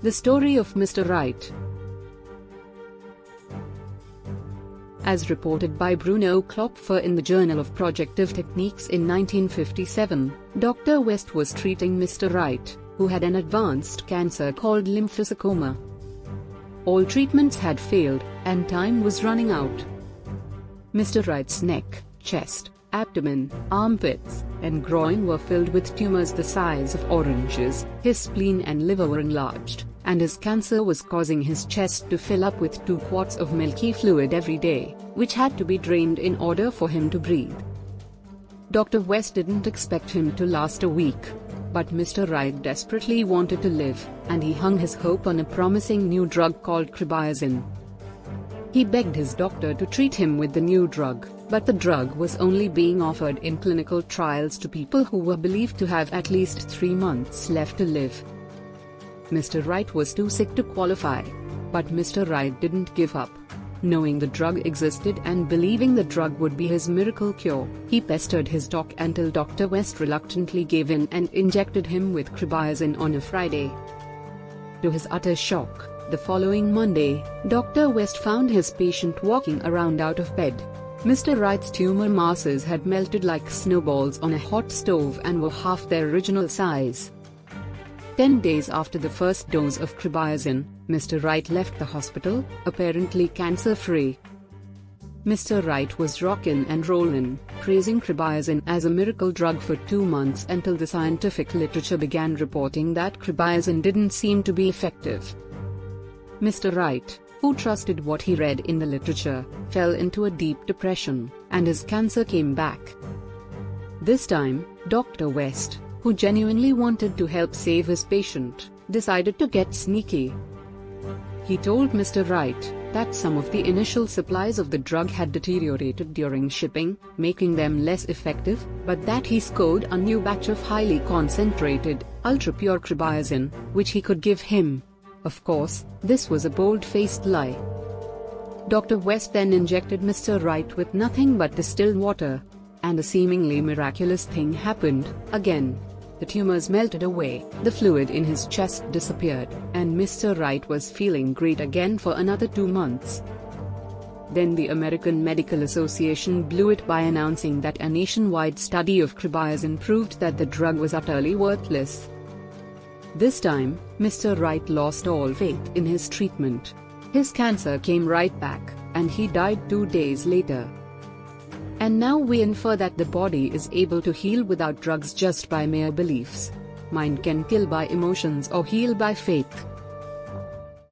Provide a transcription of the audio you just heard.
The story of Mr. Wright. As reported by Bruno Klopfer in the Journal of Projective Techniques in 1957, Dr. West was treating Mr. Wright, who had an advanced cancer called lymphosarcoma. All treatments had failed, and time was running out. Mr. Wright's neck, chest, abdomen, armpits, and groin were filled with tumors the size of oranges, his spleen and liver were enlarged, and his cancer was causing his chest to fill up with 2 quarts of milky fluid every day, which had to be drained in order for him to breathe. Dr. West didn't expect him to last a week, but Mr. Wright desperately wanted to live, and he hung his hope on a promising new drug called Krebiozen. He begged his doctor to treat him with the new drug, but the drug was only being offered in clinical trials to people who were believed to have at least 3 months left to live. Mr. Wright was too sick to qualify, but Mr. Wright didn't give up. Knowing the drug existed and believing the drug would be his miracle cure, he pestered his doc until Dr. West reluctantly gave in and injected him with Krebiozen on a Friday. To his utter shock, the following Monday, Dr. West found his patient walking around out of bed. Mr. Wright's tumor masses had melted like snowballs on a hot stove and were half their original size. 10 days after the first dose of Krebiozen, Mr. Wright left the hospital, apparently cancer-free. Mr. Wright was rockin' and rollin', praising Krebiozen as a miracle drug for 2 months until the scientific literature began reporting that Krebiozen didn't seem to be effective. Mr. Wright, who trusted what he read in the literature, fell into a deep depression, and his cancer came back. This time, Dr. West, who genuinely wanted to help save his patient, decided to get sneaky. He told Mr. Wright that some of the initial supplies of the drug had deteriorated during shipping, making them less effective, but that he scored a new batch of highly concentrated, ultra-pure Krebiozen, which he could give him. Of course, this was a bold-faced lie. Dr. West then injected Mr. Wright with nothing but distilled water, and a seemingly miraculous thing happened, again. The tumors melted away, the fluid in his chest disappeared, and Mr. Wright was feeling great again for another 2 months. Then the American Medical Association blew it by announcing that a nationwide study of Krebiozen proved that the drug was utterly worthless. This time, Mr. Wright lost all faith in his treatment. His cancer came right back, and he died 2 days later. And now we infer that the body is able to heal without drugs just by mere beliefs. Mind can kill by emotions or heal by faith.